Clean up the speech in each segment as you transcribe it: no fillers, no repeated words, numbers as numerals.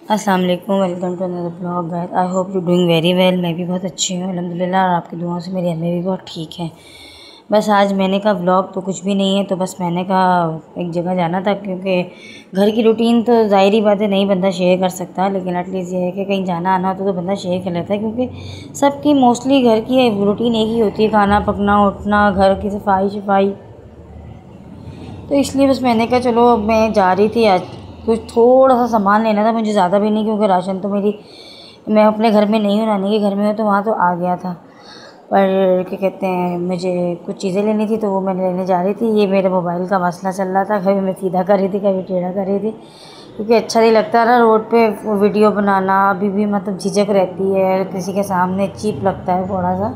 अस्सलाम वालेकुम, welcome to another blog guys. I hope you doing very well. मैं भी बहुत अच्छी हूँ अल्हम्दुलिल्लाह, और आपकी दुआओं से मेरी अम्मी भी बहुत ठीक है। बस आज मैंने कहा व्लॉग तो कुछ भी नहीं है, तो बस मैंने कहा एक जगह जाना था, क्योंकि घर की रूटीन तो ज़ाहिर ही बात है नहीं बंदा शेयर कर सकता, लेकिन एटलीस्ट ये है कि कहीं जाना आना हो तो बंदा शेयर कर लेता है, क्योंकि सबकी मोस्टली घर की रूटीन एक ही होती है, खाना पकना, उठना, घर की सफाई शफाई। तो इसलिए बस मैंने कहा चलो मैं जा रही थी आज कुछ थोड़ा सा सामान लेना था, मुझे ज़्यादा भी नहीं, क्योंकि राशन तो मैं अपने घर में नहीं हूँ, नानी के घर में हूँ, तो वहाँ तो आ गया था। पर क्या कहते हैं, मुझे कुछ चीज़ें लेनी थी, तो वो मैं लेने जा रही थी। ये मेरे मोबाइल का मसला चल रहा था, कभी मैं सीधा कर रही थी, कभी टेढ़ा कर रही थी, क्योंकि अच्छा नहीं लगता ना रोड पे वीडियो बनाना। अभी भी मतलब झिझक रहती है, किसी के सामने चीप लगता है, थोड़ा सा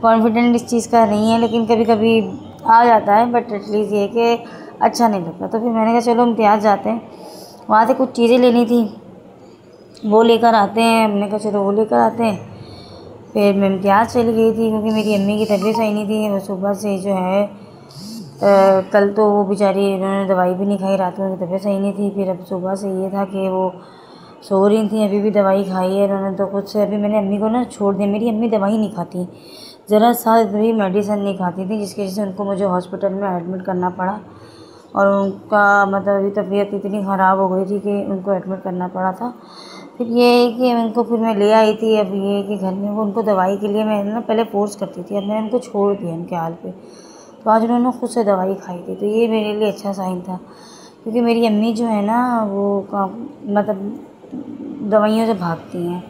कॉन्फिडेंट इस चीज़ का नहीं है, लेकिन कभी कभी आ जाता है। बट एटलीस्ट ये कि अच्छा नहीं लगता। तो फिर मैंने कहा चलो इम्तियाज़ जाते हैं, वहाँ से कुछ चीज़ें लेनी थी, वो लेकर आते हैं। हमने कहा चलो वो लेकर आते हैं। फिर मैं इम्तियाज़ चली गई थी, क्योंकि मेरी अम्मी की तबीयत सही नहीं थी। वो सुबह से जो है कल तो वो बेचारी उन्होंने दवाई भी नहीं खाई, रात में तबीयत सही नहीं थी। फिर अब सुबह से ये था कि वो सो रही थी, अभी भी दवाई खाई है उन्होंने, तो कुछ अभी मैंने अम्मी को ना छोड़ दिया। मेरी अम्मी दवाई नहीं खाती, ज़रा सा भी मेडिसिन नहीं खाती थी, जिसकी वजह से उनको मुझे हॉस्पिटल में एडमिट करना पड़ा। और उनका मतलब अभी तबीयत इतनी ख़राब हो गई थी कि उनको एडमिट करना पड़ा था। फिर ये है कि उनको फिर मैं ले आई थी। अब ये है कि घर में वो उनको दवाई के लिए मैं ना पहले फ़ोर्स करती थी, अब मैंने उनको छोड़ दिया उनके हाल पे। तो आज उन्होंने खुद से दवाई खाई थी, तो ये मेरे लिए अच्छा साइन था, क्योंकि मेरी अम्मी जो है ना वो मतलब दवाइयों से भागती हैं।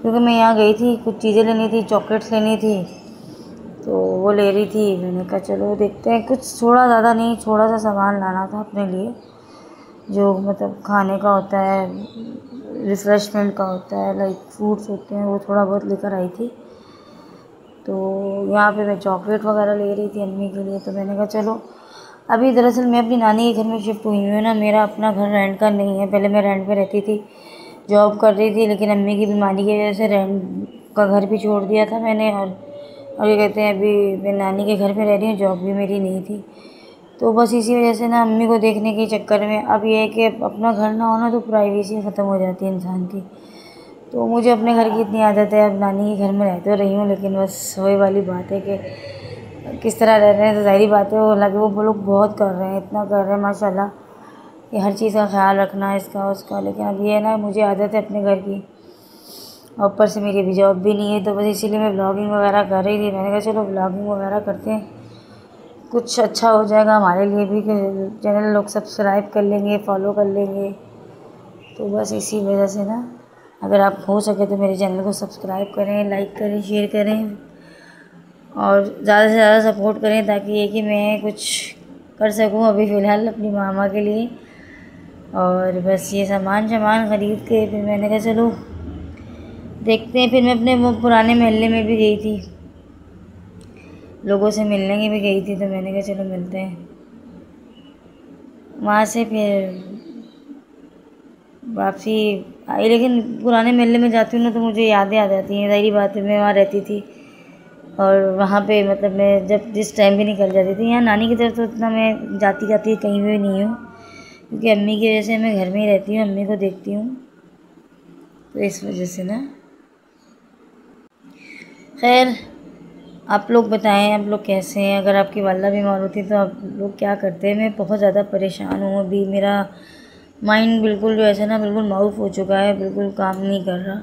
क्योंकि मैं यहाँ गई थी, कुछ चीज़ें लेनी थी, चॉकलेट्स लेनी थी, तो वो ले रही थी। मैंने कहा चलो देखते हैं, कुछ थोड़ा ज़्यादा नहीं, थोड़ा सा सामान लाना था अपने लिए, जो मतलब खाने का होता है, रिफ़्रेशमेंट का होता है, लाइक फ्रूट्स होते हैं, वो थोड़ा बहुत लेकर आई थी। तो यहाँ पे मैं चॉकलेट वगैरह ले रही थी अम्मी के लिए। तो मैंने कहा चलो, अभी दरअसल मैं अपनी नानी के घर में शिफ्ट हुई हूँ ना, मेरा अपना घर रेंट का नहीं है। पहले मैं रेंट पे रहती थी, जॉब कर रही थी, लेकिन अम्मी की बीमारी की वजह से रेंट का घर भी छोड़ दिया था मैंने। और ये कहते हैं अभी मैं नानी के घर पे रह रही हूँ, जॉब भी मेरी नहीं थी। तो बस इसी वजह से ना अम्मी को देखने के चक्कर में अब ये है कि अपना घर ना हो ना तो प्राइवेसी ख़त्म हो जाती है इंसान की। तो मुझे अपने घर की इतनी आदत है, अब नानी के घर में रह तो रही हूँ, लेकिन बस वही वाली बात है कि किस तरह रह रहे हैं। तो ज़ाहिर बात है, वो हालांकि वो लोग बहुत कर रहे हैं, इतना कर रहे हैं माशाल्लाह, कि हर चीज़ का ख्याल रखना है, इसका उसका। लेकिन अब ये है ना, मुझे आदत है अपने घर की, और ऊपर से मेरी अभी जॉब भी नहीं है, तो बस इसीलिए मैं ब्लॉगिंग वगैरह कर रही थी। मैंने कहा चलो ब्लॉगिंग वगैरह करते हैं, कुछ अच्छा हो जाएगा हमारे लिए भी, कि चैनल लोग सब्सक्राइब कर लेंगे, फॉलो कर लेंगे। तो बस इसी वजह से ना, अगर आप हो सके तो मेरे चैनल को सब्सक्राइब करें, लाइक करें, शेयर करें, और ज़्यादा से ज़्यादा सपोर्ट करें, ताकि ये कि मैं कुछ कर सकूं अभी फ़िलहाल अपनी मामा के लिए। और बस ये सामान ख़रीद के फिर मैंने कहा चलो देखते हैं। फिर मैं अपने वो पुराने मोहल्ले में भी गई थी, लोगों से मिलने की भी गई थी, तो मैंने कहा चलो मिलते हैं। वहाँ से फिर वापसी आई, लेकिन पुराने मोहल्ले में जाती हूँ ना तो मुझे यादें आ जाती हैं, ज़ाहिर बात है, मैं वहाँ रहती थी। और वहाँ पे मतलब मैं जब जिस टाइम भी निकल जाती थी, यहाँ नानी की तरफ तो इतना मैं जाती कहीं भी नहीं हूँ, क्योंकि अम्मी की वजह से मैं घर में ही रहती हूँ, अम्मी को देखती हूँ, तो इस वजह से ना। खैर, आप लोग बताएं, आप लोग कैसे हैं? अगर आपकी वालदा बीमार होती तो आप लोग क्या करते हैं? मैं बहुत ज़्यादा परेशान हूँ अभी, मेरा माइंड बिल्कुल जो ऐसा ना बिल्कुल माउफ हो चुका है, बिल्कुल काम नहीं कर रहा,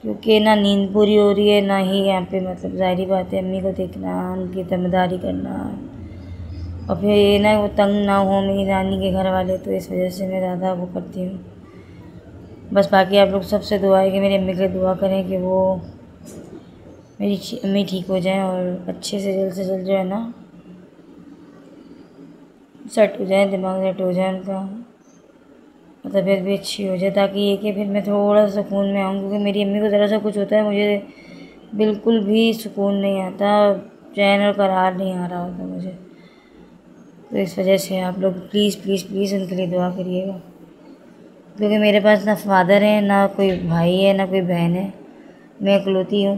क्योंकि ना नींद पूरी हो रही है, ना ही यहाँ पे मतलब ज़ाहिर बात है अम्मी को देखना, उनकी ज़िम्मेदारी करना, और फिर ये ना वो तंग ना हो मेरी नानी के घर वाले, तो इस वजह से मैं ज़्यादा वो करती हूँ। बस बाकी आप लोग सबसे दुआ है कि मेरी अम्मी के लिए दुआ करें कि वो मेरी अम्मी ठीक हो जाए, और अच्छे से जल्द जो है ना सेट हो जाए, दिमाग सेट हो जाए उनका, तबीयत भी अच्छी हो जाए, ताकि ये कि फिर मैं थोड़ा सा सुकून में आऊँ। क्योंकि मेरी अम्मी को ज़रा सा कुछ होता है, मुझे बिल्कुल भी सुकून नहीं आता, चैन और करार नहीं आ रहा होता मुझे। तो इस वजह से आप लोग प्लीज़ प्लीज़ प्लीज़ उनके लिए दुआ करिएगा, क्योंकि मेरे पास ना फादर है, ना कोई भाई है, ना कोई बहन है, मैं इकलौती हूँ।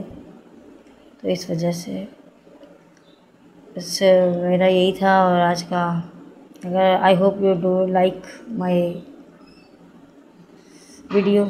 तो इस वजह से बस मेरा यही था। और आज का, अगर आई hope you do like my video.